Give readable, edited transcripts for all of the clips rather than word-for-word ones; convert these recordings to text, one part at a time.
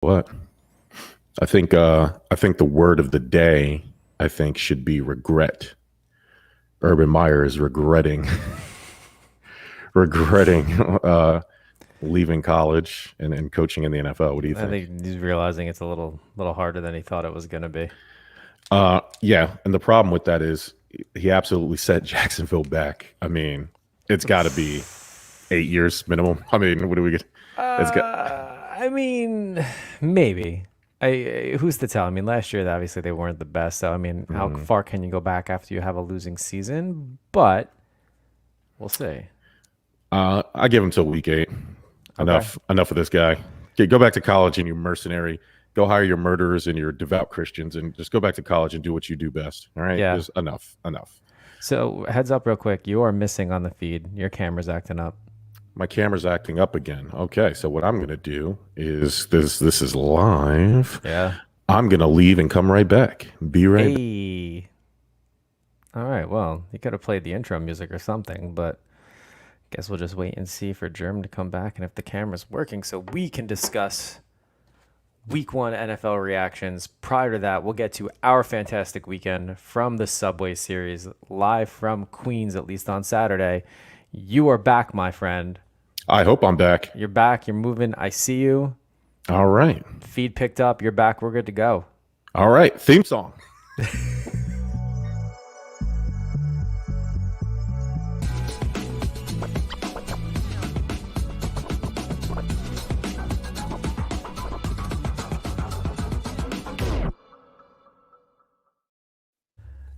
What? I think the word of the day I think should be regret. Urban Meyer is regretting regretting leaving college and coaching in the NFL. What do you I think? think he's realizing it's a little harder than he thought it was going to be. Yeah, and the problem with that is he absolutely set Jacksonville back. I mean, it's got to be 8 years minimum. I mean, what do we get? It's got. I mean, maybe. Who's to tell? I mean, last year obviously they weren't the best. So I mean, how mm, far can you go back after you have a losing season? But we'll see. I give him till week 8. Okay. Enough of this guy. Okay, go back to college and you mercenary. Go hire your murderers and your devout Christians and just go back to college and do what you do best. All right, Yeah. just enough, enough. So heads up real quick. You are missing on the feed. Your camera's acting up. My camera's acting up again. Okay, so what I'm gonna do is this is live. Yeah. I'm gonna leave and come right back. Be right back. Hey. All right. Well, you could have played the intro music or something, but guess we'll just wait and see for Germ to come back and if the camera's working so we can discuss week one NFL reactions. Prior to that, we'll get to our fantastic weekend from the Subway Series, live from Queens, at least on Saturday. You are back, my friend. I hope I'm back. You're back. You're moving. I see you. All right. Feed picked up. You're back. We're good to go. All right. Theme song.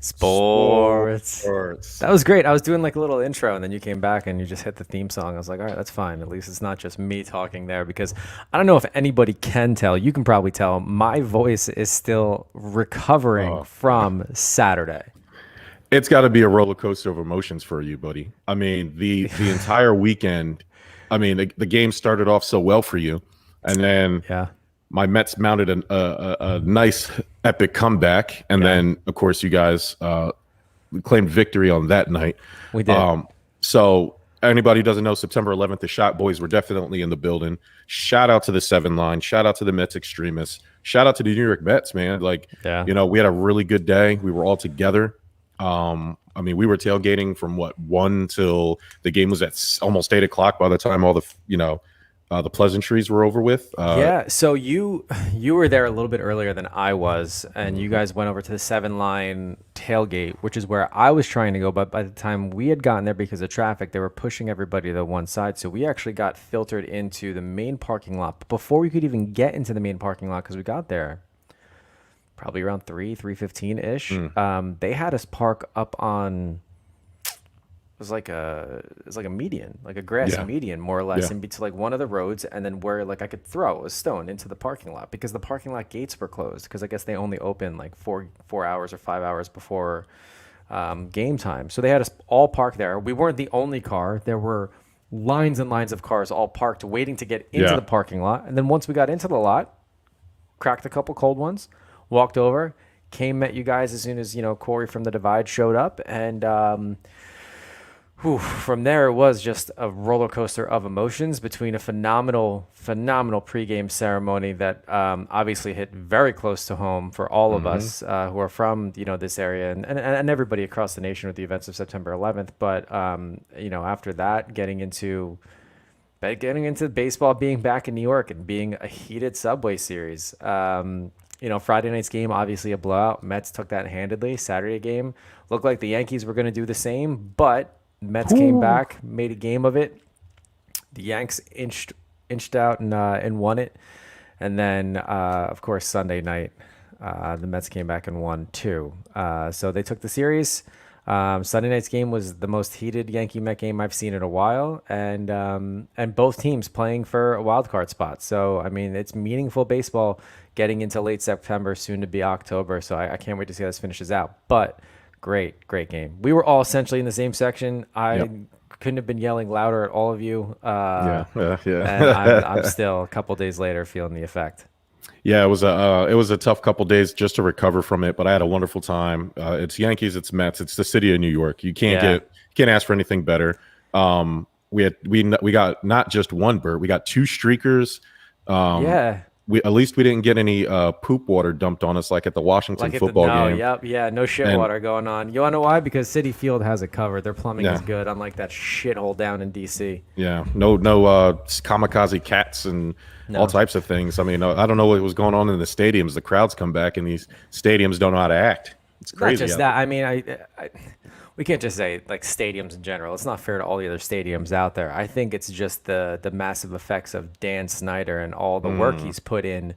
Sports. Sports. That was great. I was doing like a little intro and then you came back and you just hit the theme song. I was like, all right, that's fine. At least it's not just me talking there because I don't know if anybody can tell. You can probably tell my voice is still recovering Oh, from Saturday. it's got to be a roller coaster of emotions for you, buddy. I mean, the entire weekend. I mean, the game started off so well for you, and then Yeah. my Mets mounted a nice epic comeback, and Yeah. then of course you guys claimed victory on that night. We did. So anybody who doesn't know, September 11th, the Shot Boys were definitely in the building. Shout out to the Seven Line. Shout out to the Mets extremists. Shout out to the New York Mets, man. Like, Yeah. we had a really good day. We were all together. I mean, we were tailgating from what 1 till the game was at almost 8 o'clock. By the time all the the pleasantries were over with, Yeah, so you were there a little bit earlier than I was, and you guys went over to the Seven Line tailgate, which is where I was trying to go. But by the time we had gotten there because of traffic, they were pushing everybody to the one side. So we actually got filtered into the main parking lot. But before we could even get into the main parking lot, because we got there probably around 3:15 ish, they had us park up on it was like a median, like a grassy yeah, median, more or less, yeah, in between like one of the roads, and then where like I could throw a stone into the parking lot because the parking lot gates were closed because I guess they only open like four hours or 5 hours before game time. So they had us all parked there. We weren't the only car. There were lines and lines of cars all parked waiting to get into yeah. the parking lot. And then once we got into the lot, cracked a couple cold ones, walked over, came met you guys as soon as Corey from the Divide showed up, and whew, from there, it was just a roller coaster of emotions between a phenomenal, phenomenal pregame ceremony that obviously hit very close to home for all of Hmm. us who are from this area and everybody across the nation with the events of September 11th. But after that, getting into baseball being back in New York and being a heated Subway Series. Friday night's game, obviously a blowout. Mets took that handedly. Saturday game looked like the Yankees were going to do the same, but Mets came Ooh. back, made a game of it. The Yanks inched out and won it. And then, of course, Sunday night, the Mets came back and won too. So they took the series. Sunday night's game was the most heated Yankee Met game I've seen in a while, and both teams playing for a wild card spot. So I mean, it's meaningful baseball getting into late September, soon to be October. So I can't wait to see how this finishes out. But great, great game. We were all essentially in the same section. I Yep. couldn't have been yelling louder at all of you, Yeah. Yeah. and I'm Yeah. still a couple days later feeling the effect. Yeah, it was a tough couple days just to recover from it, but I had a wonderful time. It's Yankees, it's Mets, it's the city of New York. Yeah, You can't ask for anything better. We got not just one Burt, we got two streakers. Um, yeah. we at least we didn't get any poop water dumped on us like at the Washington Like football game. yep, yeah, no shit And water going on. You want to know why? Because City Field has it covered. Their plumbing is yeah, good, unlike that shithole down in DC. yeah, no kamikaze cats and all No, types of things. I mean, I don't know what was going on in the stadiums. The crowds come back, and these stadiums don't know how to act. It's not crazy. just out that. I mean, we can't just say like stadiums in general. It's not fair to all the other stadiums out there. I think it's just the massive effects of Dan Snyder and all the work he's put in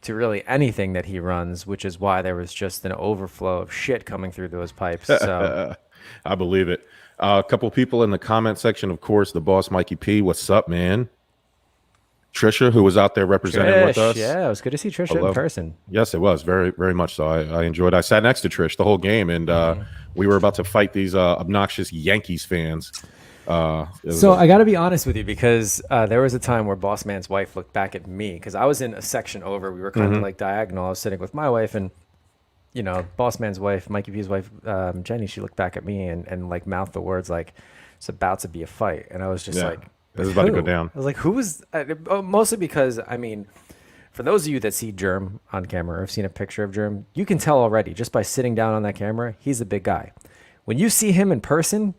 to really anything that he runs, which is why there was just an overflow of shit coming through those pipes. So I believe it. A couple people in the comment section, of course, the boss Mikey P. What's up, man? Trisha, who was out there representing with us. yeah, it was good to see Trisha Hello. in person. Yes, it was very, very much so. I enjoyed. I sat next to Trish the whole game, and we were about to fight these obnoxious Yankees fans. So I got to be honest with you because there was a time where Boss Man's wife looked back at me because I was in a section over. We were kind of like diagonal. I was sitting with my wife and, you know, Boss Man's wife, Mikey P's wife, Jenny, she looked back at me and like mouthed the words like, it's about to be a fight. And I was just like, this is about to go who? down. I was like, who is mostly because, I mean, for those of you that see Germ on camera or have seen a picture of Germ, you can tell already just by sitting down on that camera, he's a big guy. When you see him in person,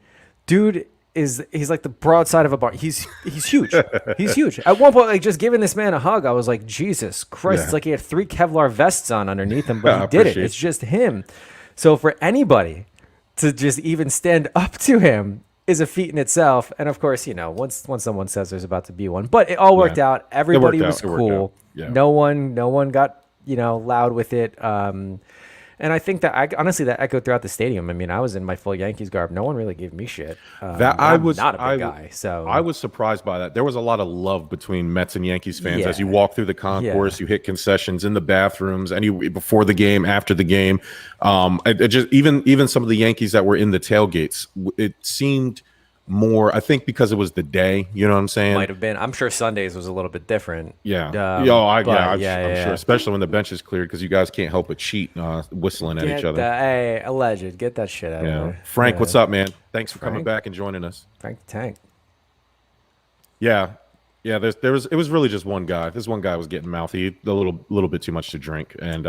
dude, he's like the broadside of a bar. He's huge. He's huge. At one point, like just giving this man a hug, I was like, Jesus Christ! Yeah. It's like he had 3 Kevlar vests on underneath him, but I he did it. appreciate It's just him. So for anybody to just even stand up to him is a feat in itself. And of course, you know, once someone says there's about to be one, but it all worked out. Everybody was cool. Yeah. No one got, you know, loud with it. And I think that honestly that echoed throughout the stadium. I mean, I was in my full Yankees garb. No one really gave me shit. I'm not a big guy, so I was surprised by that. There was a lot of love between Mets and Yankees fans Yeah. as you walk through the concourse. You hit concessions in the bathrooms, and before the game, after the game. It just even some of the Yankees that were in the tailgates, it seemed more. I think because it was the day. You know what I'm saying? might have been. I'm sure Sundays was a little bit different. Yeah. But I'm sure, especially when the bench is cleared, because you guys can't help but cheat, whistling at each other. Hey, alleged. Get that shit out of there. Frank, Yeah. what's up, man? Thanks for coming Frank? back and joining us. Frank the Tank. Yeah. It was really just one guy. This one guy was getting mouthy, a little bit too much to drink, and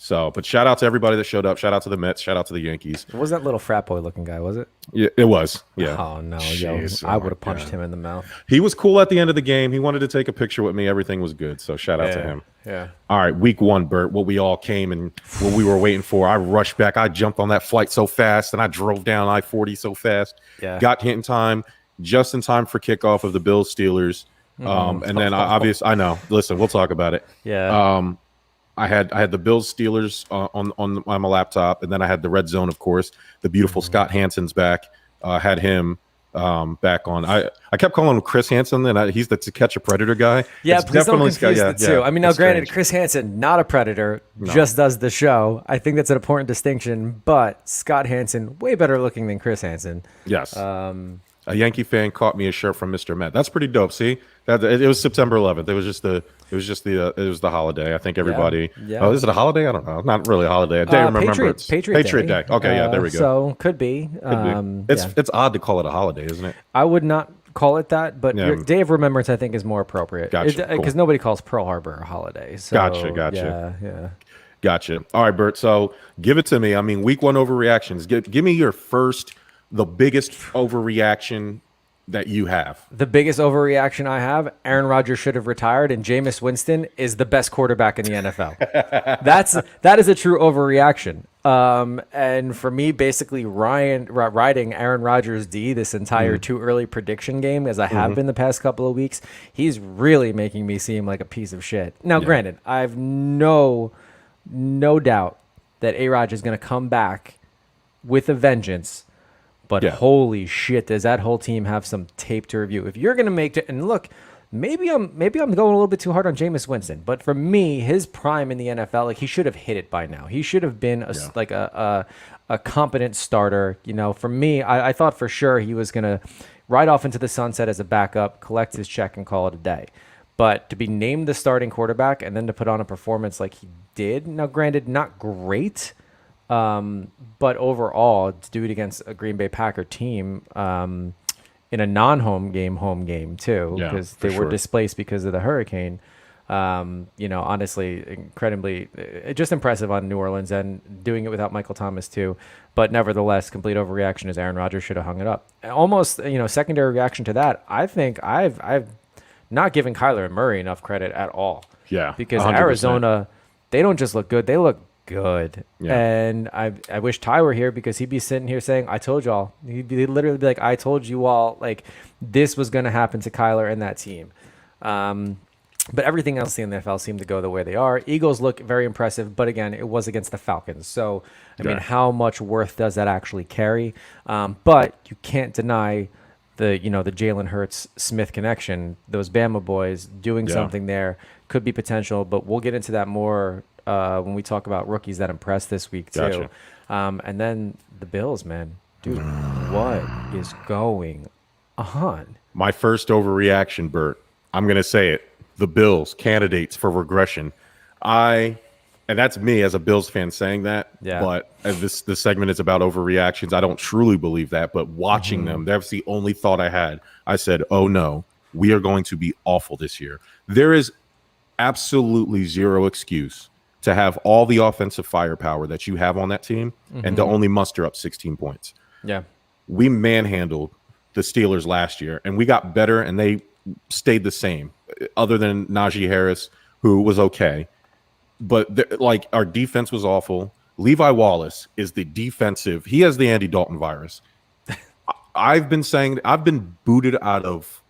but shout out to everybody that showed up. Shout out to the Mets. Shout out to the Yankees. What was that little frat boy looking guy? Was it? Yeah, it was. Yeah. Oh no, Jeez, I oh would my have punched God. him in the mouth. He was cool at the end of the game. He wanted to take a picture with me. Everything was good. So shout out to him. Yeah. All right, week 1, Bert. What we all came and what we were waiting for. I rushed back. I jumped on that flight so fast, and I drove down I-40 so fast. Yeah. Got hit in time, just in time for kickoff of the Bills Steelers. And then I know. Listen, we'll talk about it. Yeah. I had the Bills Steelers on my laptop, and then I had the Red Zone, of course. The beautiful Scott Hansen's back. Had him back on. I kept calling him Chris Hansen, and he's the To Catch a Predator guy. Yeah, It's please don't definitely confuse the two. I mean, now it's granted, strange. Chris Hansen, not a Predator, just does the show. I think that's an important distinction, but Scott Hansen, way better looking than Chris Hansen. Yes. A Yankee fan caught me a shirt from Mr. Met. That's pretty dope. See, it was September 11th. It was the holiday. I think everybody. Yeah. Oh, is it a holiday? I don't know. Not really a holiday. A day. Remember, it's Patriot Day. Okay, yeah, there we go. So could be. It's odd to call it a holiday, isn't it? I would not call it that, but Yeah. your Day of Remembrance I think is more appropriate. Gotcha, cool. Because nobody calls Pearl Harbor a holiday. So, Gotcha. Yeah. Gotcha. All right, Bert. So give it to me. I mean, week 1 overreactions. Give me the biggest overreaction that you have. The biggest overreaction I have, Aaron Rodgers should have retired, and Jameis Winston is the best quarterback in the NFL. That is a true overreaction. And for me, basically riding Aaron Rodgers' D this entire too early prediction game, as I have been the past couple of weeks, he's really making me seem like a piece of shit. Now, granted, I have no doubt that A-Rod is going to come back with a vengeance. But holy shit, does that whole team have some tape to review? If you're gonna make it, and look, maybe I'm going a little bit too hard on Jameis Winston, but for me, his prime in the NFL, like he should have hit it by now. He should have been a competent starter. You know, for me, I thought for sure he was gonna ride off into the sunset as a backup, collect his check, and call it a day. But to be named the starting quarterback and then to put on a performance like he did, now granted, not great. But overall, to do it against a Green Bay Packer team in a non-home game, home game too, because they were displaced because of the hurricane. Honestly, incredibly, just impressive on New Orleans and doing it without Michael Thomas too. But nevertheless, complete overreaction as Aaron Rodgers should have hung it up. Almost, secondary reaction to that. I think I've not given Kyler Murray enough credit at all. Yeah, Because 100%. Arizona, they don't just look good; they look good. Yeah. And I wish Ty were here because he'd be sitting here saying, "I told y'all." He'd literally be like, "I told you all." Like this was going to happen to Kyler and that team. But everything else in the NFL seemed to go the way they are. Eagles look very impressive, but again, it was against the Falcons. So, I mean, how much worth does that actually carry? But you can't deny the Jalen Hurts Smith connection. Those Bama boys doing something there could be potential, but we'll get into that more when we talk about rookies that impressed this week too. Gotcha. And then the Bills, man, dude, what is going on? My first overreaction, Bert. I'm going to say it. The Bills, candidates for regression. And that's me as a Bills fan saying that. Yeah. But this segment is about overreactions. I don't truly believe that. But watching them, that's the only thought I had. I said, oh, no, we are going to be awful this year. There is absolutely zero excuse to have all the offensive firepower that you have on that team and to only muster up 16 points. Yeah. We manhandled the Steelers last year, and we got better, and they stayed the same, other than Najee Harris, who was okay. But our defense was awful. Levi Wallace is the defensive. He has the Andy Dalton virus. I've been booted out of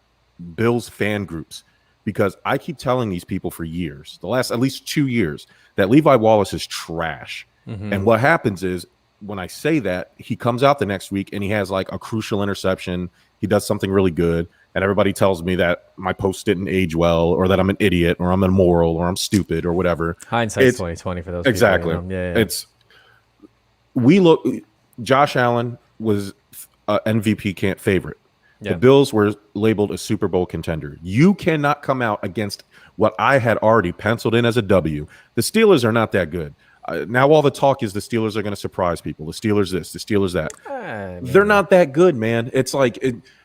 Bills fan groups because I keep telling these people for years, the last at least 2 years, that Levi Wallace is trash. And what happens is when I say that, he comes out the next week and he has like a crucial interception. He does something really good. And everybody tells me that my post didn't age well, or that I'm an idiot, or I'm immoral, or I'm stupid, or whatever. Hindsight's 20/20 for those exactly. people. Yeah. Josh Allen was MVP can't favorite. Yeah. The Bills were labeled a Super Bowl contender. You cannot come out against what I had already penciled in as a W. The Steelers are not that good. Now all the talk is the Steelers are going to surprise people. The Steelers this, the Steelers that. They're not that good, man. It's like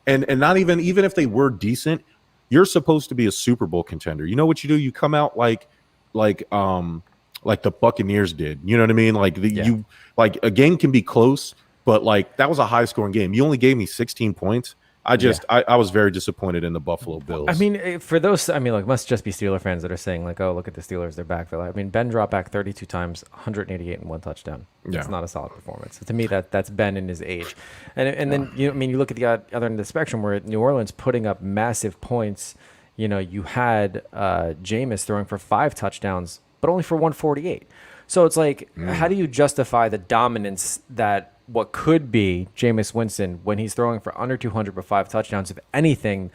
and not even if they were decent, you're supposed to be a Super Bowl contender. You know what you do? You come out like the Buccaneers did. You know what I mean? You a game can be close, but like that was a high scoring game. You only gave me 16 points. I was very disappointed in the Buffalo Bills. I mean, for those, must just be Steeler fans that are saying like, "Oh, look at the Steelers, they're back." I mean, Ben dropped back 32 times, 188 and 1 touchdown. It's not a solid performance. To me, that's Ben in his age. And then you look at the other end of the spectrum where New Orleans putting up massive points. You had Jameis throwing for 5 touchdowns, but only for 148. So it's like, how do you justify the dominance that what could be Jameis Winston when he's throwing for under 200 but 5 touchdowns? If anything,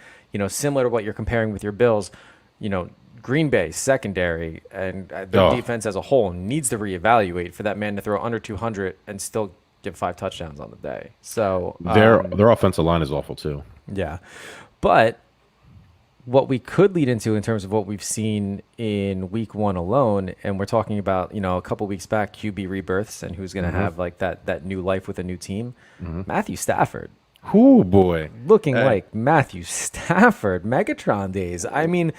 similar to what you're comparing with your Bills, Green Bay secondary and the defense as a whole needs to reevaluate for that man to throw under 200 and still give 5 touchdowns on the day. So their offensive line is awful too. Yeah, but what we could lead into in terms of what we've seen in week 1 alone, and we're talking about, a couple weeks back, QB rebirths and who's going to have like that new life with a new team. Matthew Stafford. Oh boy. Looking like Matthew Stafford, Megatron days. I mean,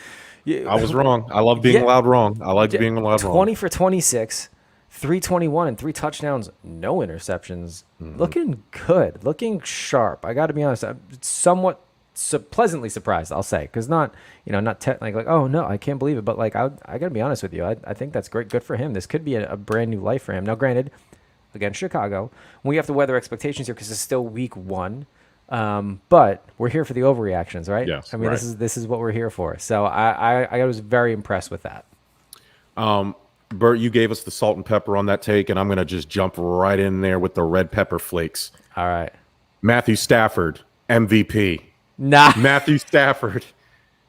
I was wrong. I love being allowed wrong. I like being allowed wrong. 20 for 26, 321 and 3 touchdowns, no interceptions. Looking good, looking sharp. I got to be honest, I'm somewhat pleasantly surprised, I'll say, because not oh no, I can't believe it, but like I gotta be honest with you, I think that's great, good for him. This could be a brand new life for him. Now granted, against Chicago, we have to weather expectations here because it's still week 1, but we're here for the overreactions, right? Yes, I mean, right. this is what we're here for. So I was very impressed with that. Bert, you gave us the salt and pepper on that take, and I'm gonna just jump right in there with the red pepper flakes. All right, Matthew Stafford, MVP. Nah. Matthew Stafford,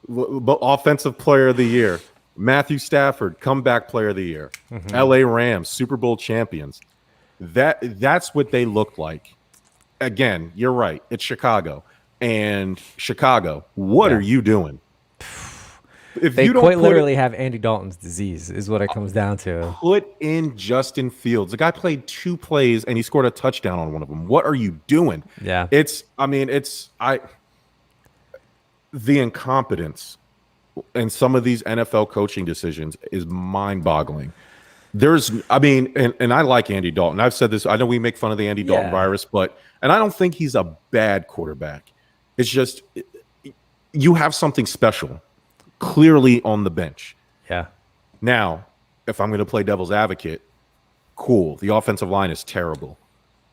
Offensive Player of the Year. Matthew Stafford, Comeback Player of the Year. LA Rams, Super Bowl champions. That's what they look like. Again, you're right. It's Chicago. And Chicago, what are you doing? If they you don't quite literally have Andy Dalton's disease is what it comes down to. Put in Justin Fields. The guy played 2 plays and he scored a touchdown on one of them. What are you doing? Yeah. The incompetence and some of these NFL coaching decisions is mind-boggling. I mean, and I like Andy Dalton. I've said this. I know we make fun of the Andy Dalton virus, and I don't think he's a bad quarterback. It's just you have something special clearly on the bench. Yeah. Now, if I'm going to play devil's advocate, cool. The offensive line is terrible,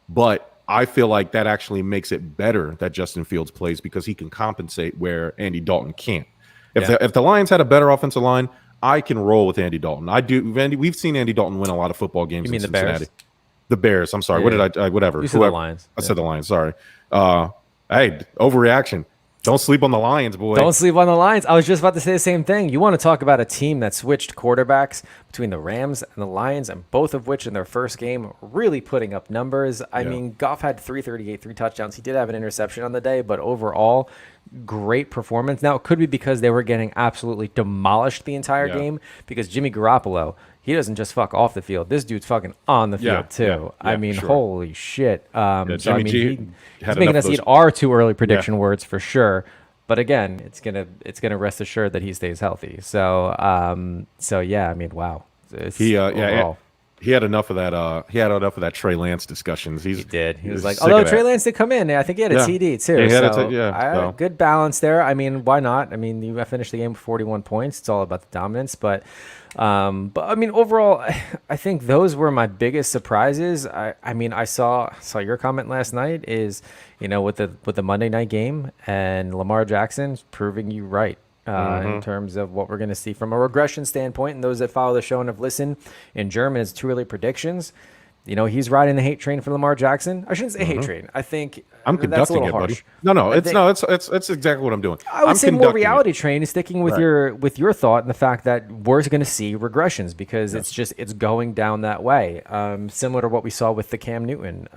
but I feel like that actually makes it better that Justin Fields plays because he can compensate where Andy Dalton can't. If the Lions had a better offensive line, I can roll with Andy Dalton. I do. We've seen Andy Dalton win a lot of football games. You mean in the Cincinnati. Bears? The Bears. I'm sorry. Yeah. What did I? Whatever. You said the Lions. I said the Lions. Sorry. Hey, overreaction. Don't sleep on the Lions, boy. Don't sleep on the Lions. I was just about to say the same thing. You want to talk about a team that switched quarterbacks between the Rams and the Lions, and both of which in their first game really putting up numbers. I mean, Goff had 338, 3 touchdowns. He did have an interception on the day, but overall, great performance. Now, it could be because they were getting absolutely demolished the entire game because Jimmy Garoppolo, he doesn't just fuck off the field. This dude's fucking on the field, too. I mean, holy shit. Jimmy G he's making us eat our too early prediction words for sure. But again, it's gonna rest assured that he stays healthy. So yeah, I mean, wow. He had enough of that. He had enough of that Trey Lance discussions. He did. He was like, although Trey Lance did come in, I think he had a TD too. Good balance there. I mean, why not? I mean, you finished the game with 41 points. It's all about the dominance, but I mean, overall, I think those were my biggest surprises. I mean, I saw your comment last night is, with the Monday night game and Lamar Jackson proving you right. In terms of what we're going to see from a regression standpoint. And those that follow the show and have listened in German, it's too early predictions. He's riding the hate train for Lamar Jackson. I shouldn't say hate train. I think I'm conducting it, buddy. No, it's exactly what I'm doing. I would say more reality train is sticking with your thought and the fact that we're going to see regressions because it's going down that way. Similar to what we saw with the Cam Newton,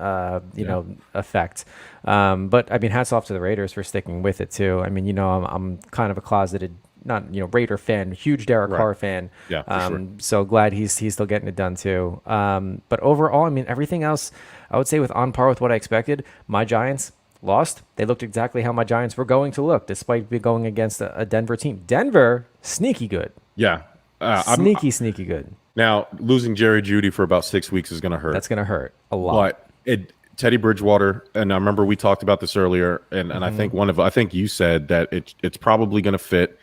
effect. But I mean, hats off to the Raiders for sticking with it too. I mean, I'm kind of a closeted, not Raider fan, huge Derek Carr fan. Yeah, for sure. So glad he's still getting it done too. But overall, I mean, everything else, I would say with on par with what I expected. My Giants lost. They looked exactly how my Giants were going to look, despite going against a Denver team. Denver, sneaky good. Yeah, sneaky good. Now losing Jerry Jeudy for about 6 weeks is going to hurt. That's going to hurt a lot. But Teddy Bridgewater, and I remember we talked about this earlier, and I think I think you said that it's probably going to fit.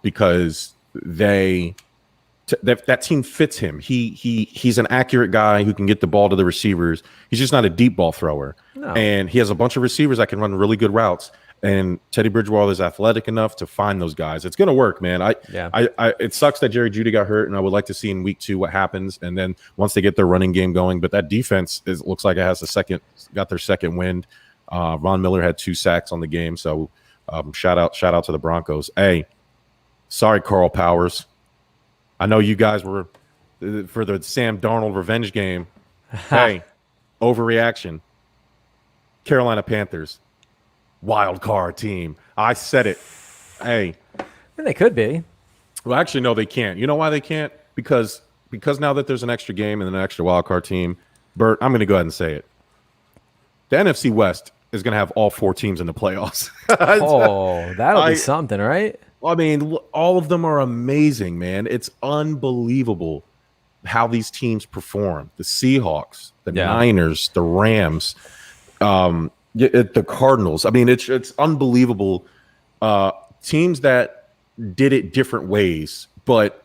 Because that team fits him. He's an accurate guy who can get the ball to the receivers. He's just not a deep ball thrower. No. And he has a bunch of receivers that can run really good routes. And Teddy Bridgewater is athletic enough to find those guys. It's going to work, man. It sucks that Jerry Jeudy got hurt, and I would like to see in week 2 what happens. And then once they get their running game going, but that defense looks like it has got their second wind. Von Miller had 2 sacks on the game. So shout out to the Broncos. Hey, sorry, Carl Powers. I know you guys were for the Sam Darnold revenge game. Hey, overreaction. Carolina Panthers, wild card team. I said it. Hey, and they could be. Well, actually, no, they can't. You know why they can't? Because now that there's an extra game and an extra wild card team, Bert, I'm going to go ahead and say it. The NFC West is going to have all 4 teams in the playoffs. That'll be something, right? I mean, all of them are amazing, man. It's unbelievable how these teams perform. The Seahawks, the Niners, the Rams, the Cardinals. I mean, it's unbelievable. Teams that did it different ways, but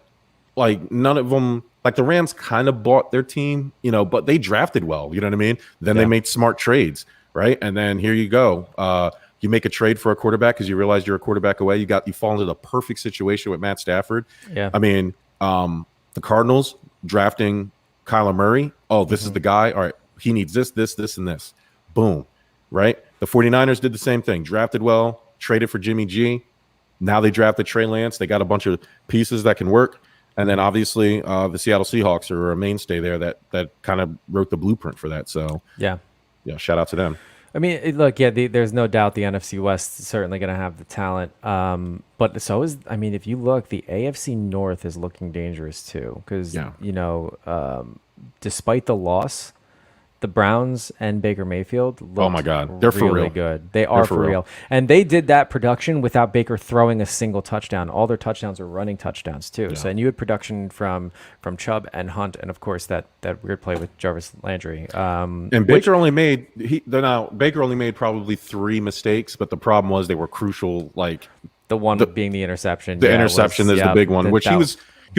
like none of them. Like the Rams kind of bought their team, but they drafted well. You know what I mean? Then they made smart trades, right? And then here you go. You make a trade for a quarterback because you realize you're a quarterback away. You fall into the perfect situation with Matt Stafford. Yeah. I mean, the Cardinals drafting Kyler Murray. Oh, this is the guy. All right. He needs this, and this. Boom. Right. The 49ers did the same thing. Drafted well, traded for Jimmy G. Now they drafted Trey Lance. They got a bunch of pieces that can work. And then obviously the Seattle Seahawks are a mainstay there that kind of wrote the blueprint for that. So yeah, shout out to them. I mean, look, there's no doubt the NFC West is certainly going to have the talent. But so is, I mean, if you look, the AFC North is looking dangerous too. Because, despite the loss, the Browns and Baker Mayfield Oh my looked God, they're for really real. good. They are for real. And they did that production without Baker throwing a single touchdown. All their touchdowns were running touchdowns too. Yeah. So and you had production from Chubb and Hunt, and of course that weird play with Jarvis Landry. And Baker only made Baker only made probably 3 mistakes, but the problem was they were crucial. Like the one being the interception. The interception is the big one, which he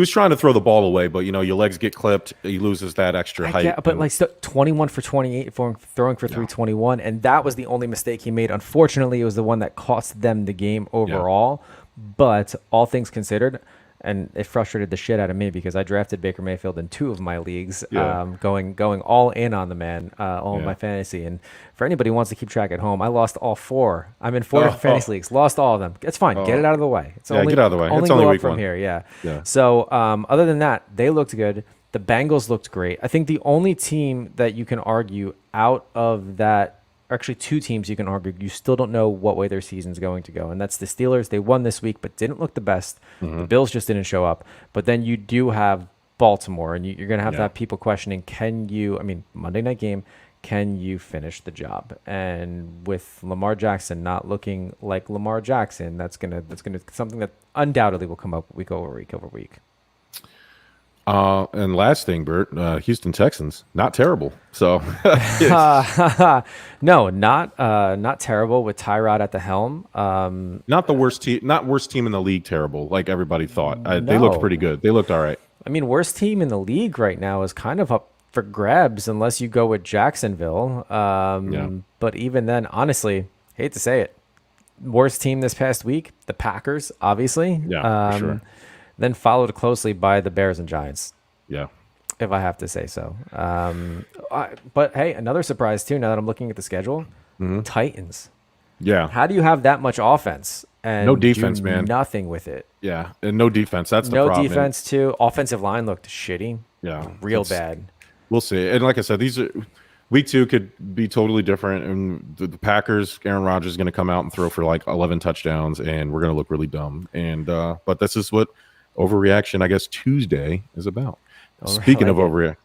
was trying to throw the ball away, but your legs get clipped, he loses that extra height. But like 21 for 28, throwing for 321, and that was the only mistake he made. Unfortunately, it was the one that cost them the game overall. But all things considered, and it frustrated the shit out of me because I drafted Baker Mayfield in 2 of my leagues, going all in on the man, all in my fantasy. And for anybody who wants to keep track at home, I lost all 4. I'm in 4 different fantasy leagues, lost all of them. It's fine. Get it out of the way. It's only, get out of the way. Only it's only go week up from 1. here. Yeah. So other than that, they looked good. The Bengals looked great. I think the only team that you can argue out of that, actually 2 teams you can argue, you still don't know what way their season's going to go. And that's the Steelers. They won this week, but didn't look the best. The Bills just didn't show up. But then you do have Baltimore, and you're going to have people questioning, Monday night game, can you finish the job? And with Lamar Jackson not looking like Lamar Jackson, that's gonna something that undoubtedly will come up week over week. And last thing, Bert, Houston Texans, not terrible. So no, not terrible with Tyrod at the helm. Not the worst team, not worst team in the league. Terrible, like everybody thought. They looked pretty good. They looked all right. I mean, worst team in the league right now is kind of up for grabs unless you go with Jacksonville. But even then, honestly, hate to say it, worst team this past week, the Packers, obviously. Yeah, for sure. Then followed closely by the Bears and Giants. Yeah. If I have to say so. But hey, another surprise too, now that I'm looking at the schedule, Titans. Yeah. How do you have that much offense and no defense, do man? Nothing with it. Yeah, and no defense. That's the problem. No defense too. Offensive line looked shitty. Yeah. Real bad. We'll see. And like I said, these are week 2 could be totally different. And the Packers, Aaron Rodgers is going to come out and throw for like 11 touchdowns, and we're going to look really dumb. And but this is what Overreaction, I guess, Tuesday is about. Speaking of overreaction,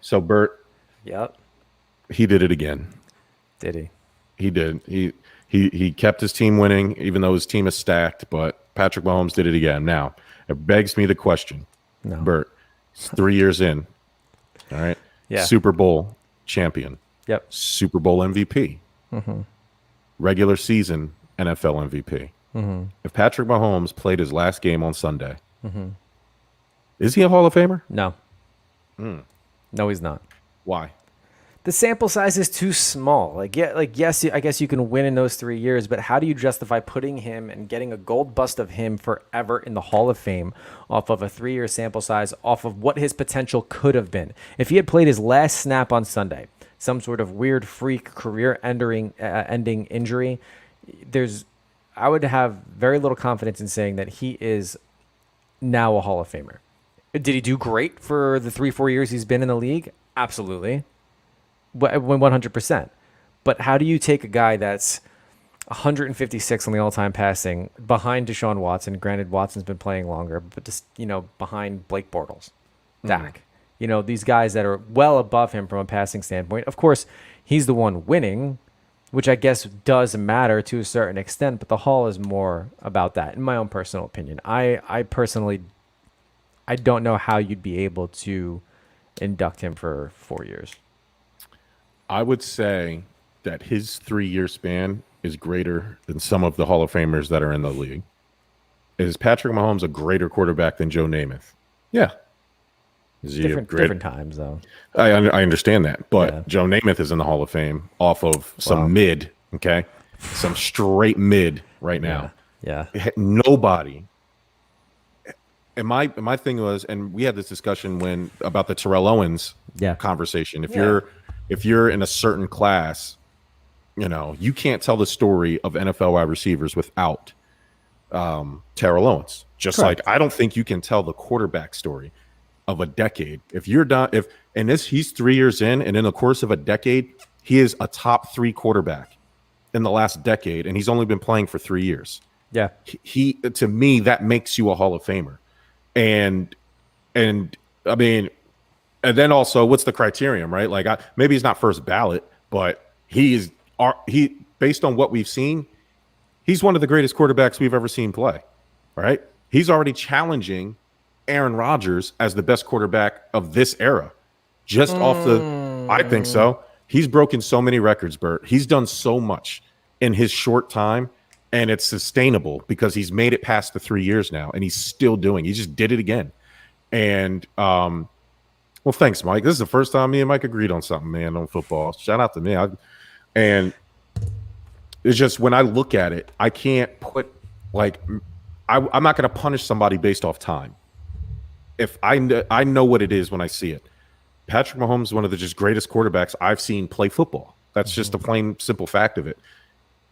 so Bert, he did it again. Did he? He did. He kept his team winning, even though his team is stacked. But Patrick Mahomes did it again. Now it begs me the question, Bert. It's 3 years in. All right. Yeah. Super Bowl champion. Yep. Super Bowl MVP. Regular season NFL MVP. If Patrick Mahomes played his last game on Sunday, is he a Hall of Famer? No. No, he's not. Why? The sample size is too small. Yes, I guess you can win in those 3 years, but how do you justify putting him and getting a gold bust of him forever in the Hall of Fame off of a 3-year sample size, off of what his potential could have been? If he had played his last snap on Sunday, some sort of weird freak career-ending injury, I would have very little confidence in saying that he is now a Hall of Famer. Did he do great for the 3-4 years he's been in the league? Absolutely. 100%. But how do you take a guy that's 156 on the all-time passing behind Deshaun Watson? Granted, Watson's been playing longer, but just, behind Blake Bortles, Dak. These guys that are well above him from a passing standpoint. Of course, he's the one winning, which I guess does matter to a certain extent, but the Hall is more about that, in my own personal opinion. I personally don't know how you'd be able to induct him for 4 years. I would say that his 3-year span is greater than some of the Hall of Famers that are in the league. Is Patrick Mahomes a greater quarterback than Joe Namath? Yeah. Is he different times, though. I understand that, but Joe Namath is in the Hall of Fame off of some mid, okay? Some straight mid right now. Yeah. Nobody. And my thing was, and we had this discussion about the Terrell Owens conversation. If you're in a certain class, you can't tell the story of NFL wide receivers without Terrell Owens. Just Correct. Like I don't think you can tell the quarterback story of a decade. If you're done, he's 3 years in, and in the course of a decade, he is a top 3 quarterback in the last decade, and he's only been playing for 3 years. Yeah, he to me that makes you a Hall of Famer, and I mean, And then also, what's the criterion, right? Like, maybe he's not first ballot, but he based on what we've seen, he's one of the greatest quarterbacks we've ever seen play, right? He's already challenging Aaron Rodgers as the best quarterback of this era. Just off I think so. He's broken so many records, Bert. He's done so much in his short time, and it's sustainable because he's made it past the 3 years now, and he's still doing. He just did it again. And well, thanks, Mike. This is the first time me and Mike agreed on something, man, on football. Shout out to me. And it's just when I look at it, I can't put I'm not going to punish somebody based off time. If I know what it is when I see it. Patrick Mahomes is one of the just greatest quarterbacks I've seen play football. That's just the plain, simple fact of it.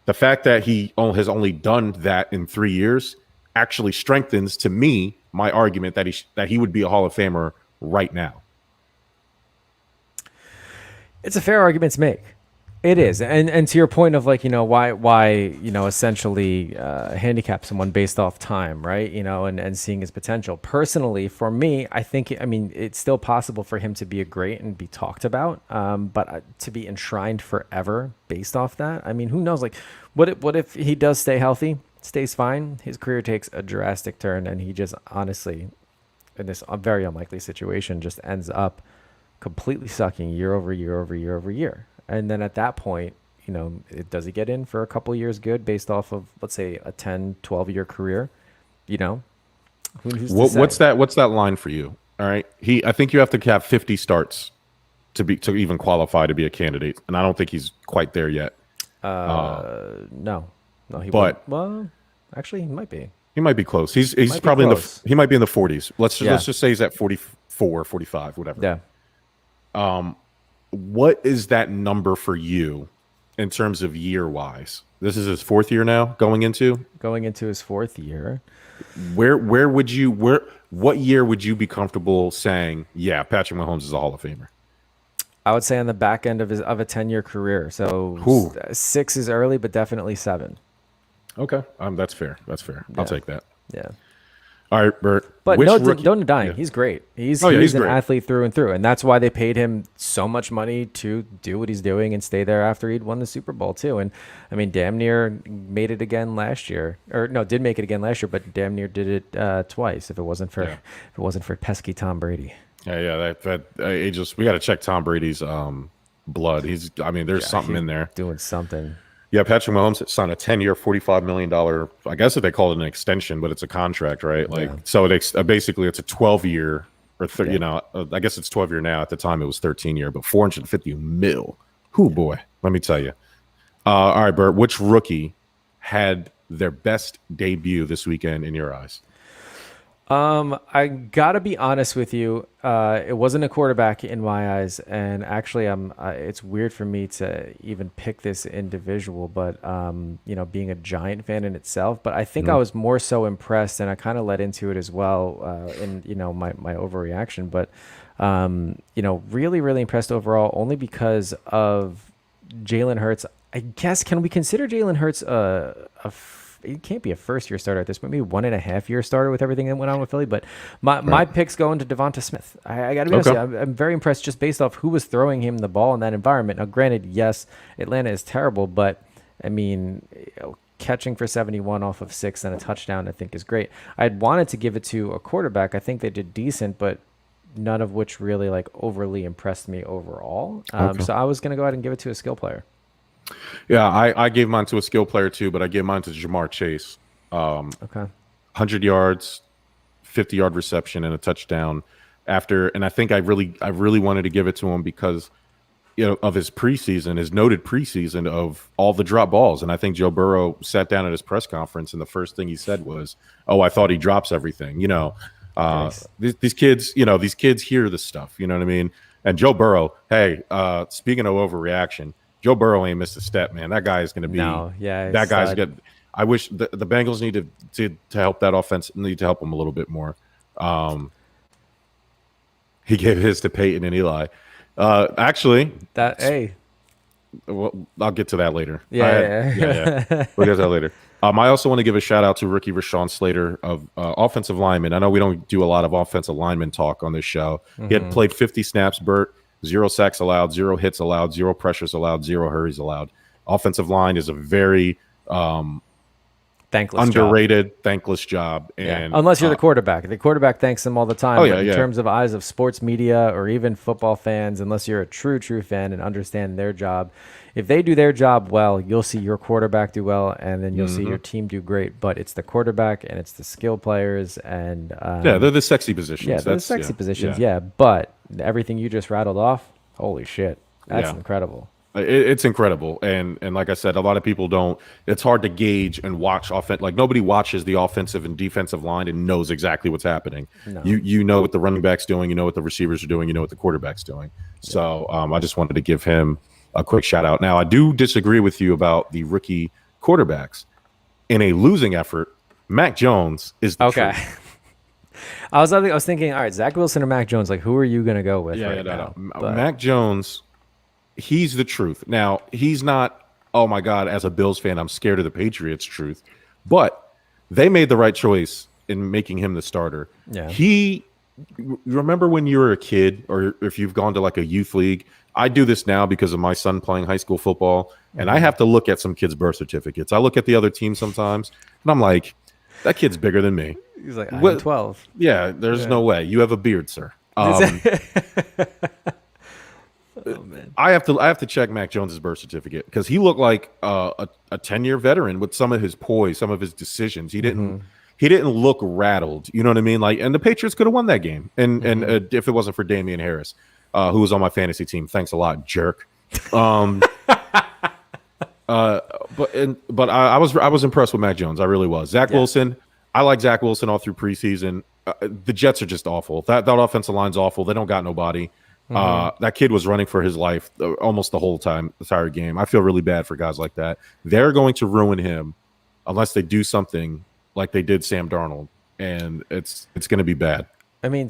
The fact that he has only done that in 3 years actually strengthens, to me, my argument that he would be a Hall of Famer right now. It's a fair argument to make. It is, and to your point of why essentially handicap someone based off time, right? And seeing his potential. Personally, for me, I think it's still possible for him to be a great and be talked about, but to be enshrined forever based off that, who knows? Like, what if he does stay healthy, stays fine, his career takes a drastic turn, and he just honestly, in this very unlikely situation, just ends up completely sucking year over year over year over year. And then at that point, does he get in for a couple years good based off of, let's say, a 10, 12-year career? What's that line for you? All right. I think you have to have 50 starts to even qualify to be a candidate. And I don't think he's quite there yet. No, he but won't. Well, actually, he might be. He might be close. He's probably he might be in the 40s. Let's just say he's at 44, 45, whatever. Yeah. What is that number for you in terms of year-wise? This is his fourth year now, going into his fourth year. What year would you be comfortable saying, yeah, Patrick Mahomes is a Hall of Famer? I would say on the back end of a 10-year career. So 6 is early, but definitely 7. Okay, that's fair. Yeah. I'll take that. Yeah. All right, Bert. But don't deny him. He's great. He's an great athlete through and through. And that's why they paid him so much money to do what he's doing and stay there after he'd won the Super Bowl, too. And, damn near made it again last year. Or, no, did make it again last year, but damn near did it twice if it wasn't for pesky Tom Brady. Yeah. We got to check Tom Brady's blood. There's something in there. Doing something. Yeah, Patrick Mahomes signed a 10-year, $45 million. I guess if they call it an extension, but it's a contract, right? So basically it's a 12-year, I guess it's 12-year now. At the time, it was 13-year, but $450 million. Whoo, boy, let me tell you. All right, Bert, which rookie had their best debut this weekend in your eyes? I gotta be honest with you. It wasn't a quarterback in my eyes, and actually, it's weird for me to even pick this individual, but being a Giant fan in itself. But I think I was more so impressed, and I kind of led into it as well in my overreaction. But really, really impressed overall, only because of Jalen Hurts. I guess, can we consider Jalen Hurts it can't be a first-year starter at this point, maybe 1.5-year starter with everything that went on with Philly. But my pick's going to Devonta Smith. I got to be honest with you, I'm very impressed just based off who was throwing him the ball in that environment. Now, granted, yes, Atlanta is terrible, but catching for 71 off of 6 and a touchdown, I think is great. I had wanted to give it to a quarterback. I think they did decent, but none of which really overly impressed me overall. So I was going to go ahead and give it to a skill player. Yeah, I gave mine to a skill player too, but I gave mine to Jamar Chase. 100 yards, 50-yard reception, and a touchdown. And I think I really wanted to give it to him because of his noted preseason of all the drop balls. And I think Joe Burrow sat down at his press conference, and the first thing he said was, "Oh, I thought he drops everything." Nice. These kids hear this stuff. You know what I mean? And Joe Burrow. Hey, speaking of overreaction. Joe Burrow ain't missed a step, man. That guy is going to be. No, yeah, that guy's good. I wish the Bengals need to help that offense. Need to help him a little bit more. He gave his to Peyton and Eli. Actually, Well, I'll get to that later. Yeah. Yeah. We'll get to that later. I also want to give a shout out to rookie Rashawn Slater of offensive lineman. I know we don't do a lot of offensive lineman talk on this show. He had played 50 snaps, Bert, 0 sacks allowed, 0 hits allowed, 0 pressures allowed, 0 hurries allowed. Offensive line is a very Thankless underrated, job. thankless job. And Unless you're the quarterback. The quarterback thanks them all the time. Oh, but yeah, in yeah. terms of eyes of sports media or even football fans, unless you're a true fan and understand their job, if they do their job well, you'll see your quarterback do well, and then you'll see your team do great. But it's the quarterback and it's the skill players, and yeah, they're the sexy positions. yeah, they're the sexy positions. Yeah, but everything you just rattled off, holy shit, that's incredible. It's incredible, and like I said, a lot of people don't. It's hard to gauge and watch offense. Like nobody watches the offensive and defensive line and knows exactly what's happening. No. You know what the running back's doing, you know what the receivers are doing, you know what the quarterback's doing. So I just wanted to give him a quick shout out. Now I do disagree with you about the rookie quarterbacks. In a losing effort, Mac Jones is the truth. I was thinking, all right, Zach Wilson or Mac Jones. Like, who are you gonna go with now? But Mac Jones. He's the truth. Now, he's not, oh my God, as a Bills fan, I'm scared of the Patriots truth. But they made the right choice in making him the starter. Yeah. Remember when you were a kid, or if you've gone to like a youth league? I do this now because of my son playing high school football, and I have to look at some kids' birth certificates. I look at the other team sometimes, and I'm like, that kid's bigger than me. He's like, I'm 12. Yeah, there's no way. You have a beard, sir. Oh, man. I have to check Mac Jones's birth certificate because he looked like a 10-year veteran with some of his poise, some of his decisions. He didn't look rattled. You know what I mean? Like, and the Patriots could have won that game. And if it wasn't for Damian Harris, who was on my fantasy team, thanks a lot, jerk. But I was impressed with Mac Jones. I really was. Zach Wilson. I like Zach Wilson all through preseason. The Jets are just awful. That offensive line's awful. They don't got nobody. That kid was running for his life almost the whole entire game. I feel really bad for guys like that. They're going to ruin him unless they do something like they did Sam Darnold, and it's going to be bad. I mean,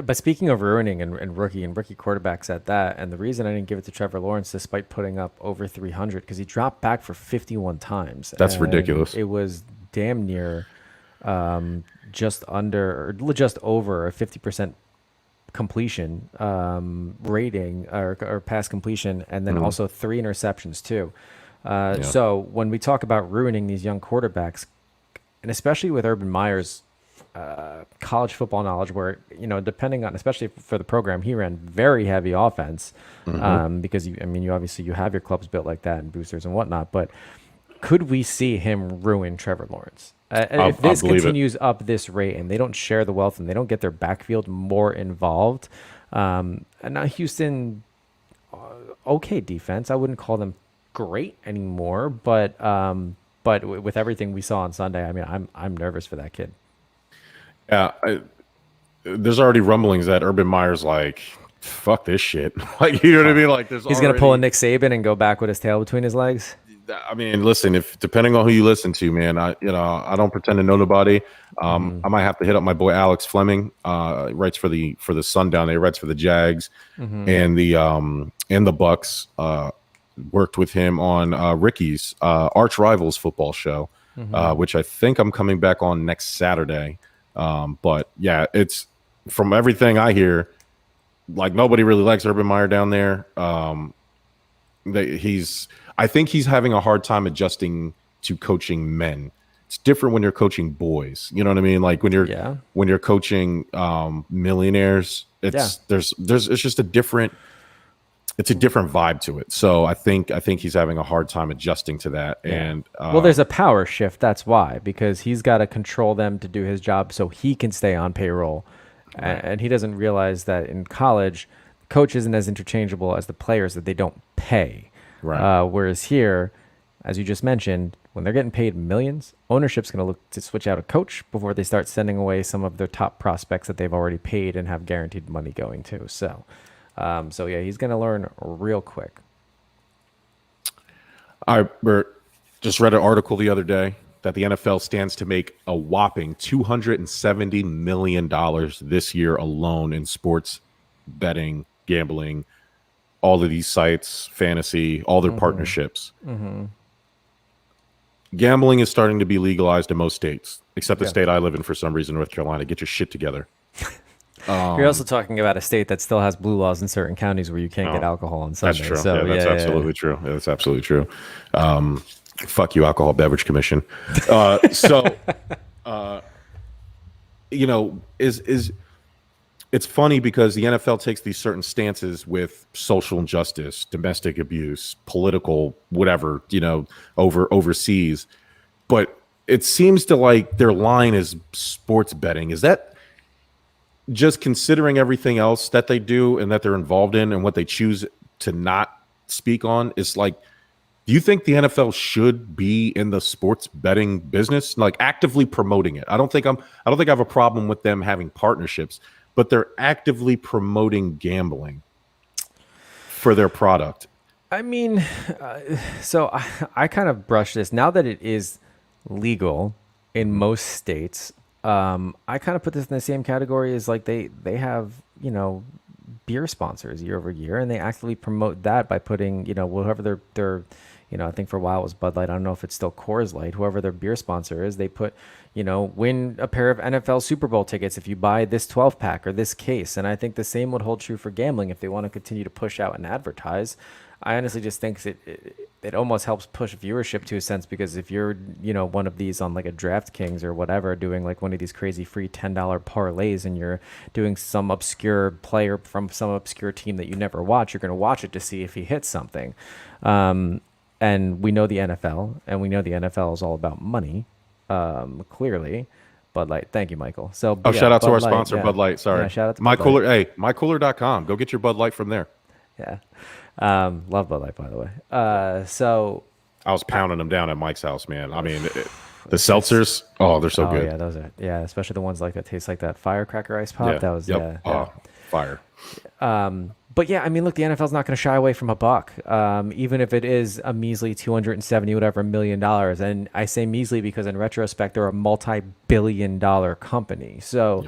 but speaking of ruining and rookie quarterbacks at that, and the reason I didn't give it to Trevor Lawrence despite putting up over 300 because he dropped back for 51 times. That's ridiculous. It was damn near just under or just over a 50% completion rating or pass completion, and then also 3 interceptions too. So when we talk about ruining these young quarterbacks, and especially with Urban Meyer's college football knowledge, where depending on, especially for the program he ran, very heavy offense, because you obviously you have your clubs built like that and boosters and whatnot, but could we see him ruin Trevor Lawrence? If this continues up this rate and they don't share the wealth and they don't get their backfield more involved, and now Houston, okay defense. I wouldn't call them great anymore, but with everything we saw on Sunday, I mean, I'm nervous for that kid. Yeah, there's already rumblings that Urban Meyer's like, fuck this shit. Like, you know what I mean? Like, he's gonna pull a Nick Saban and go back with his tail between his legs. I mean, listen, if depending on who you listen to, man, I don't pretend to know nobody. I might have to hit up my boy Alex Fleming, writes for the Sun down there, writes for the Jags and the Bucks. Worked with him on Ricky's Arch Rivals football show, which I think I'm coming back on next Saturday. But yeah, it's from everything I hear, like nobody really likes Urban Meyer down there. I think he's having a hard time adjusting to coaching men. It's different when you're coaching boys. You know what I mean? Like when you're coaching millionaires, it's just a different vibe to it. So I think he's having a hard time adjusting to that. Yeah. And well, there's a power shift. That's why, because he's got to control them to do his job so he can stay on payroll. Right. And he doesn't realize that in college, the coach isn't as interchangeable as the players that they don't pay. Right. Whereas here, as you just mentioned, when they're getting paid millions, ownership's going to look to switch out a coach before they start sending away some of their top prospects that they've already paid and have guaranteed money going to. So yeah, he's going to learn real quick. All right, Bert, just read an article the other day that the NFL stands to make a whopping $270 million this year alone in sports betting, gambling, all of these sites, fantasy, all their partnerships. Gambling is starting to be legalized in most states, except the state I live in for some reason, North Carolina. Get your shit together. You're also talking about a state that still has blue laws in certain counties where you can't get alcohol on Sunday. That's true. So, That's absolutely true. Yeah, that's absolutely true. Fuck you, Alcohol Beverage Commission. You know, it's funny because the NFL takes these certain stances with social injustice, domestic abuse, political, whatever, you know, overseas. But it seems to like their line is sports betting. Is that just considering everything else that they do and that they're involved in and what they choose to not speak on? Is like, do you think the NFL should be in the sports betting business, like actively promoting it? I don't think I have a problem with them having partnerships, but they're actively promoting gambling for their product. I mean, so I kind of brush this now that it is legal in most states. I kind of put this in the same category as like they have, you know, beer sponsors year over year, and they actively promote that by putting, you know, whoever their you know, I think for a while it was Bud Light. I don't know if it's still Coors Light. Whoever their beer sponsor is, they put, you know, win a pair of NFL Super Bowl tickets if you buy this 12-pack or this case. And I think the same would hold true for gambling if they want to continue to push out and advertise. I honestly just think it almost helps push viewership to a sense, because if you're, you know, one of these on like a DraftKings or whatever, doing like one of these crazy free $10 parlays, and you're doing some obscure player from some obscure team that you never watch, you're going to watch it to see if he hits something. And we know the NFL, and we know the NFL is all about money, clearly. Bud Light. Thank you, Michael. So, shout out to our sponsor, Bud Light. Sorry. Yeah, shout out to My Bud Cooler. Light. Hey, mycooler.com. Go get your Bud Light from there. Yeah. Love Bud Light, by the way. So I was pounding them down at Mike's house, man. I mean, the seltzers, they're so good. Yeah, those are, especially the ones like that taste like that firecracker ice pop. Yeah. That was, fire. But yeah, I mean, look, the NFL's not going to shy away from a buck, even if it is a measly 270 whatever $1 million. And I say measly because in retrospect, they're a multi-billion-dollar company. So,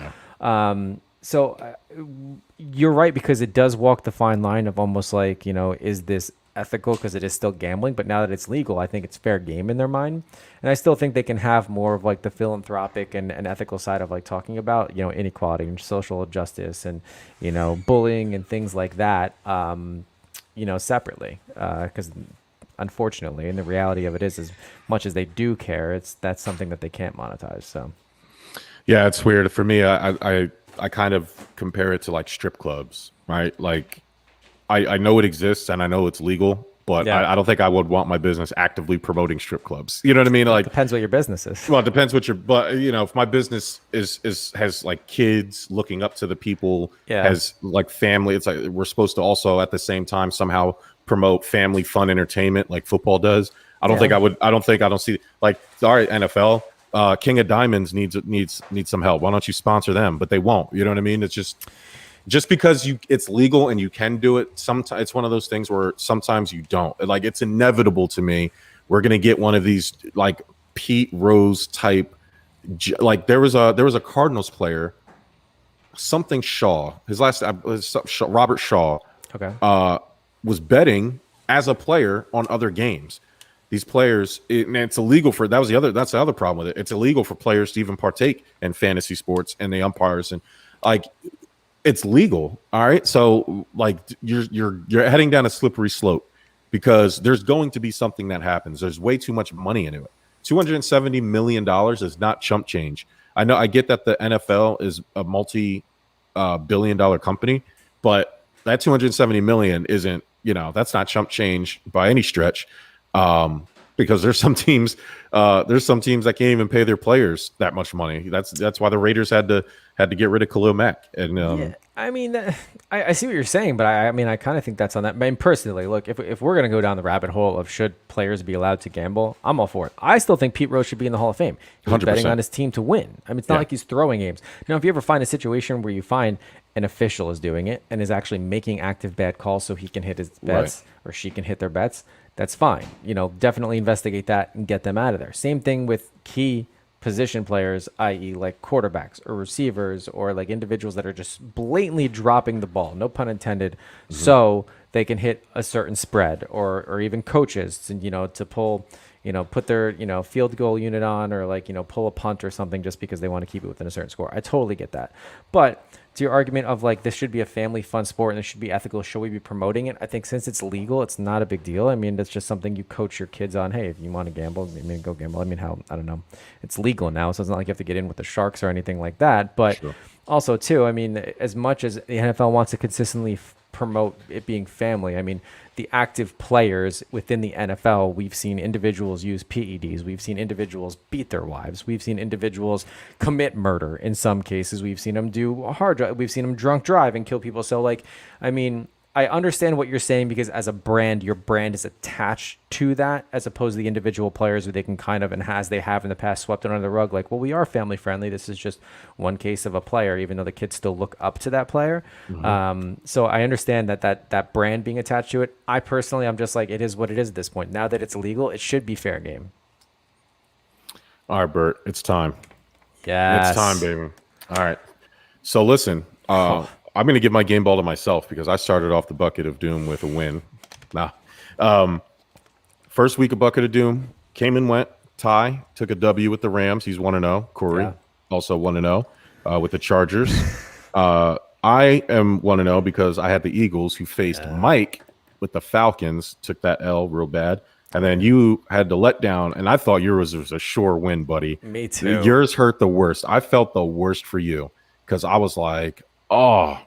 you're right, because it does walk the fine line of almost like, you know, is this ethical because it is still gambling? But now that it's legal, I think it's fair game in their mind. And I still think they can have more of like the philanthropic and ethical side of like talking about, you know, inequality and social justice and, you know, bullying and things like that, you know, separately. Because unfortunately, and the reality of it is, as much as they do care, that's something that they can't monetize. So, yeah, it's weird for me. I kind of compare it to like strip clubs, right? Like I know it exists and I know it's legal, but I don't think I would want my business actively promoting strip clubs. You know what I mean? Like, depends what your business is. Well, it depends what but you know, if my business has like kids looking up to the people, has like family, it's like we're supposed to also at the same time somehow promote family fun entertainment like football does. I don't see like, all right, NFL, King of Diamonds needs some help. Why don't you sponsor them? But they won't. You know what I mean? It's just because it's legal and you can do it. Sometimes it's one of those things where sometimes you don't. Like, it's inevitable to me. We're gonna get one of these like Pete Rose type. Like there was a Cardinals player, something Shaw. His last was Robert Shaw. Okay. Was betting as a player on other games. These players, it's illegal for that's the other problem with it. It's illegal for players to even partake in fantasy sports and the umpires, and like it's legal. All right. So like you're heading down a slippery slope because there's going to be something that happens. There's way too much money into it. $270 million is not chump change. I get that the NFL is a multi-billion-dollar company, but that 270 million isn't, that's not chump change by any stretch. Because there's some teams that can't even pay their players that much money. That's why the Raiders had to get rid of Khalil Mack. And I mean, I see what you're saying, but I mean, I kind of think that's on that. I mean, personally, look, if we're gonna go down the rabbit hole of should players be allowed to gamble, I'm all for it. I still think Pete Rose should be in the Hall of Fame. He's 100%. betting on his team to win. I mean, it's not like he's throwing games. Now, if you ever find a situation where you find an official is doing it and is actually making active bad calls so he can hit his bets or she can hit their bets, that's fine. Definitely investigate that and get them out of there. Same thing with key position players, i.e. like quarterbacks or receivers or like individuals that are just blatantly dropping the ball, no pun intended, so they can hit a certain spread, or even coaches, and to pull, put their field goal unit on, or like pull a punt or something just because they want to keep it within a certain score. I totally get that, but to your argument of like this should be a family fun sport and this should be ethical, should we be promoting it? I think since it's legal, it's not a big deal. I mean, that's just something you coach your kids on. Hey, if you want to gamble, I mean, go gamble. I mean, I don't know, it's legal now, so it's not like you have to get in with the sharks or anything like that. But Sure. also too, I mean, as much as the NFL wants to consistently promote it being family, I mean, the active players within the NFL, we've seen individuals use PEDs. We've seen individuals beat their wives. We've seen individuals commit murder in some cases. We've seen them do a hard drive. We've seen them drunk drive and kill people. So, like, I mean, I understand what you're saying because as a brand, your brand is attached to that as opposed to the individual players who they can kind of, and as they have in the past, swept it under the rug. Like, well, we are family friendly. This is just one case of a player, even though the kids still look up to that player. So I understand that brand being attached to it. I personally, I'm just like, it is what it is at this point. Now that it's legal, it should be fair game. All right, Bert, it's time. Yes. It's time, baby. All right. So listen, I'm going to give my game ball to myself because I started off the Bucket of Doom with a win. First week of Bucket of Doom, came and went. Ty took a W with the Rams. He's 1-0. Corey also 1-0 with the Chargers. I am 1-0 because I had the Eagles who faced Mike with the Falcons, took that L real bad. And then you had to let down, and I thought yours was a sure win, buddy. Me too. Yours hurt the worst. I felt the worst for you because I was like, oh.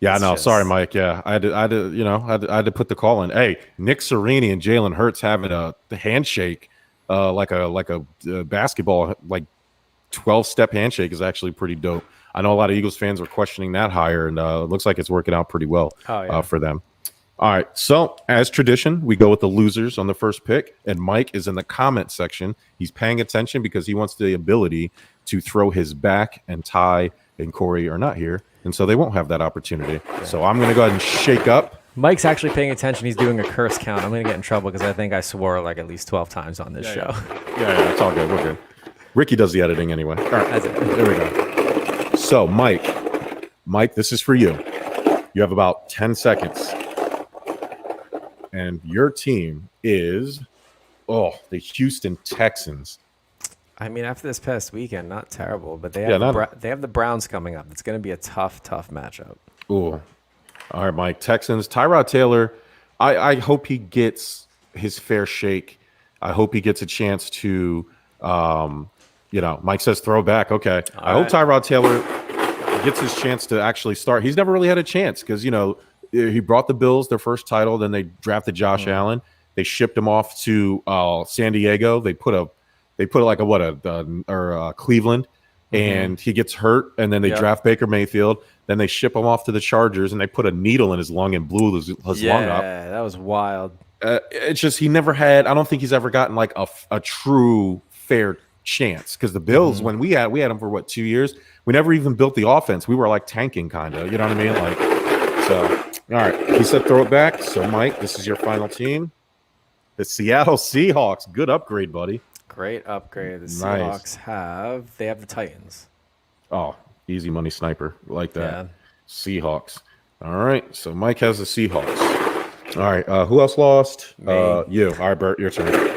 Yeah, no, sorry, Mike. Yeah, I had to put the call in. Hey, Nick Sirianni and Jalen Hurts having a handshake, like a basketball, like 12-step handshake is actually pretty dope. I know a lot of Eagles fans are questioning that hire, and it looks like it's working out pretty well for them. All right, so as tradition, we go with the losers on the first pick, and Mike is in the comment section. He's paying attention because he wants the ability to throw his back, and Ty and Corey are not here, and so they won't have that opportunity. So I'm going to go ahead and shake up. Mike's actually paying attention. He's doing a curse count. I'm going to get in trouble because I think I swore like at least 12 times on this show. Yeah, it's all good. We're good. Ricky does the editing anyway. All right, that's it. There we go. So, Mike, this is for you. You have about 10 seconds. And your team is, the Houston Texans. I mean, after this past weekend, not terrible, but they have they have the Browns coming up. It's going to be a tough matchup. Ooh. All right, Mike. Texans. Tyrod Taylor, I hope he gets his fair shake. I hope he gets a chance to, Mike says throw back. Okay. I hope Tyrod Taylor gets his chance to actually start. He's never really had a chance because, he brought the Bills their first title. Then they drafted Josh Allen. They shipped him off to San Diego. They put Cleveland, and he gets hurt. And then they draft Baker Mayfield. Then they ship him off to the Chargers, and they put a needle in his lung and blew his lung up. Yeah, that was wild. It's just he never had. I don't think he's ever gotten like a true fair chance because the Bills, when we had him for 2 years, we never even built the offense. We were like tanking kind of. You know what I mean? Like so. All right, he said throw it back. So, Mike, this is your final team. The Seattle Seahawks. Good upgrade, buddy. Great upgrade. The Seahawks have the Titans. Oh, easy money sniper. Like that. Yeah. Seahawks. All right, so Mike has the Seahawks. All right, who else lost? You. All right, Bert, your turn.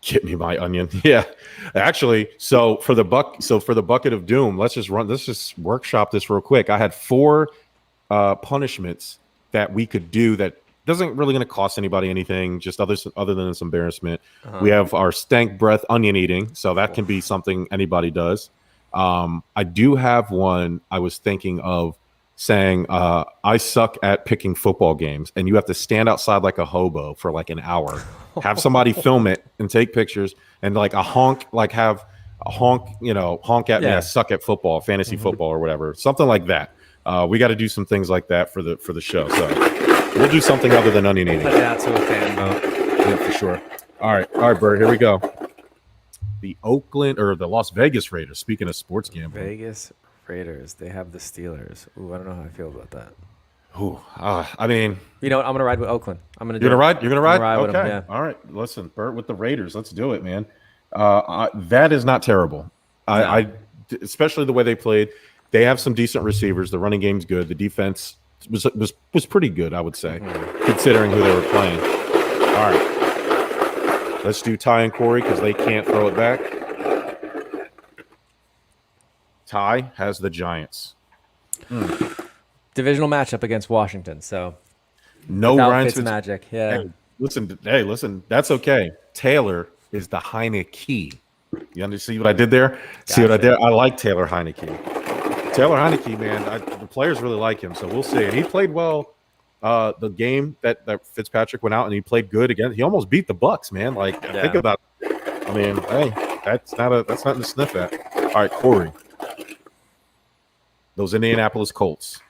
Get me my onion. Yeah. Actually, so for the Bucket of Doom, let's just workshop this real quick. I had 4 punishments that we could do that doesn't really going to cost anybody anything, just other than this embarrassment. We have our stank breath onion eating, so that can be something anybody does. I do have one I was thinking of saying I suck at picking football games, and you have to stand outside like a hobo for like an hour. Have somebody film it and take pictures, and like honk at me. I suck at football, fantasy football, or whatever, something like that. We got to do some things like that for the show. So we'll do something other than onion eating. Put that to a fan vote. Yeah, for sure. All right, Bert. Here we go. The Las Vegas Raiders. Speaking of sports gambling, Vegas Raiders. They have the Steelers. Ooh, I don't know how I feel about that. Ooh, I mean, you know what? I'm gonna ride with Oakland. You're gonna ride. You're gonna ride. With them, yeah. All right. Listen, Bert, with the Raiders, let's do it, man. That is not terrible. I especially the way they played. They have some decent receivers. The running game's good. The defense was pretty good, I would say, considering who they were playing. All right. Let's do Ty and Corey because they can't throw it back. Ty has the Giants. Divisional matchup against Washington, so no Ryan Fitzmagic. Yeah. Hey, listen. That's okay. Taylor is the Heineke. You see what I did there? Gotcha. See what I did? I like Taylor Heineke. Taylor Heineke, man, the players really like him, so we'll see. And he played well the game that Fitzpatrick went out, and he played good again. He almost beat the Bucks, man. Think about it. I mean, hey, that's nothing to sniff at. All right, Corey. Those Indianapolis Colts.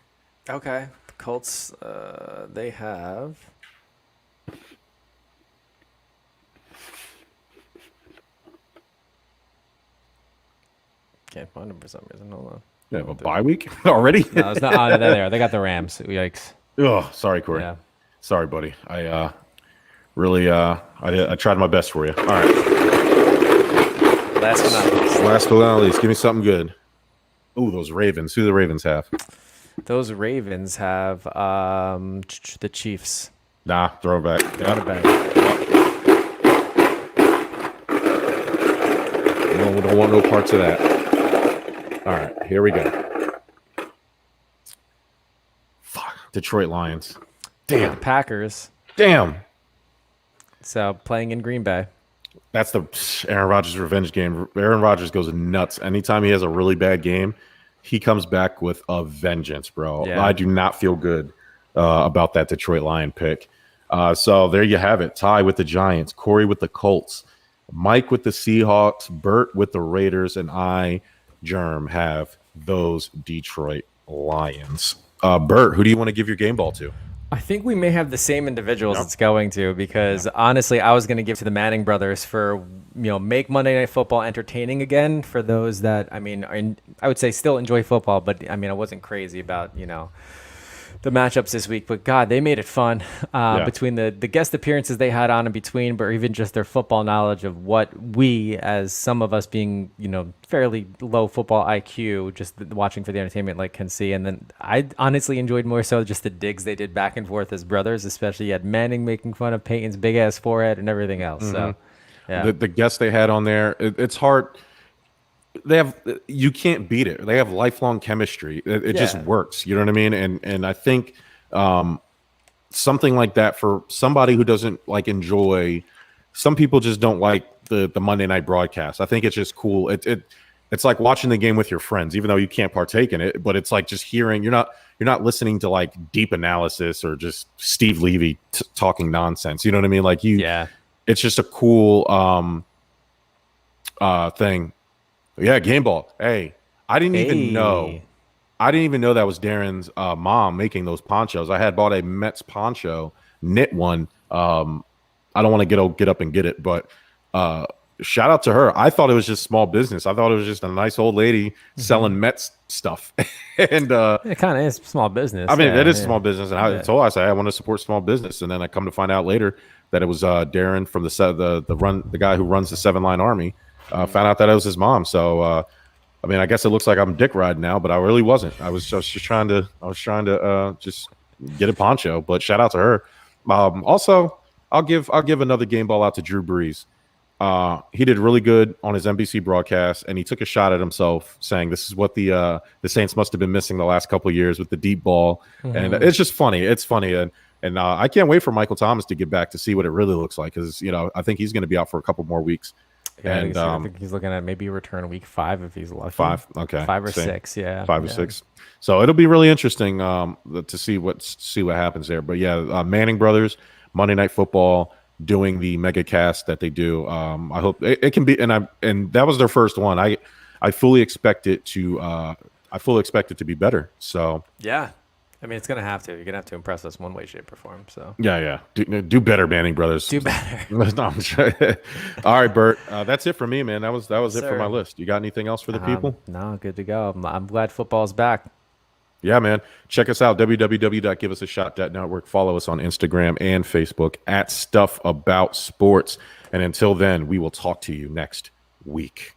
Okay. The Colts, they have... Can't find them for some reason. Hold on. Yeah, a bye week already? No, it's not. Oh, there. They got the Rams. Yikes. Oh, sorry, Corey. Yeah. Sorry, buddy. I really I tried my best for you. All right. Last but not least. Last but not least. Give me something good. Ooh, those Ravens. Who do the Ravens have? Those Ravens have the Chiefs. Nah, throw it back. Throw it back. No, we don't want no parts of that. All right, here we go. Fuck. Detroit Lions. Damn. The Packers. Damn. So playing in Green Bay. That's the Aaron Rodgers revenge game. Aaron Rodgers goes nuts. Anytime he has a really bad game, he comes back with a vengeance, bro. Yeah. I do not feel good about that Detroit Lion pick. So there you have it. Ty with the Giants, Corey with the Colts, Mike with the Seahawks, Bert with the Raiders, and I, Germ, have those Detroit Lions. Bert, who do you want to give your game ball to? I think we may have the same individuals it's going to because honestly, I was going to give to the Manning brothers for, make Monday Night Football entertaining again for those that, I would say still enjoy football, but I wasn't crazy about, the matchups this week, but God, they made it fun between the guest appearances they had on in between, but even just their football knowledge of what we, as some of us being, fairly low football IQ, just watching for the entertainment, can see. And then I honestly enjoyed more so just the digs they did back and forth as brothers, especially you had Manning making fun of Peyton's big ass forehead and everything else. Mm-hmm. So, yeah, the guests they had on there, it's hard. You can't beat it. They have lifelong chemistry. It just works. You know what I mean? And I think something like that for somebody who doesn't enjoy, some people just don't like the Monday night broadcast. I think it's just cool. It's like watching the game with your friends, even though you can't partake in it, but it's like just hearing, you're not listening to deep analysis or just Steve Levy talking nonsense. You know what I mean? It's just a cool thing. Yeah, game ball. Hey, I didn't even know that was Darren's mom making those ponchos. I had bought a Mets poncho, knit one. I don't want to get up and get it, but shout out to her. I thought it was just small business. I thought it was just a nice old lady selling Mets stuff. And it kind of is small business. It is small business. And I told her, I said, I want to support small business. And then I come to find out later that it was Darren from the guy who runs the 7-Line Army. Found out that it was his mom. So, I guess it looks like I'm dick riding now, but I really wasn't. I was just trying to just get a poncho. But shout out to her. Also, I'll give another game ball out to Drew Brees. He did really good on his NBC broadcast, and he took a shot at himself, saying this is what the Saints must have been missing the last couple of years with the deep ball. Mm-hmm. And it's just funny. It's funny, and I can't wait for Michael Thomas to get back to see what it really looks like, because I think he's going to be out for a couple more weeks. Yeah, and I think he's looking at maybe return week 5 if he's lucky. 5, okay. 5 or 6, yeah. 5 or 6. So it'll be really interesting to see what happens there. But yeah, Manning brothers, Monday Night Football, doing the mega cast that they do. I hope it can be, and that was their first one. I fully expect it to be better. So yeah. It's going to have to. You're going to have to impress us one way, shape, or form. So yeah. Do better, Manning brothers. Do better. No, I'm sure. All right, Bert. That's it for me, man. That was it for my list. You got anything else for the people? No, good to go. I'm glad football's back. Yeah, man. Check us out, www.giveusashot.network. Follow us on Instagram and Facebook @StuffAboutSports. And until then, we will talk to you next week.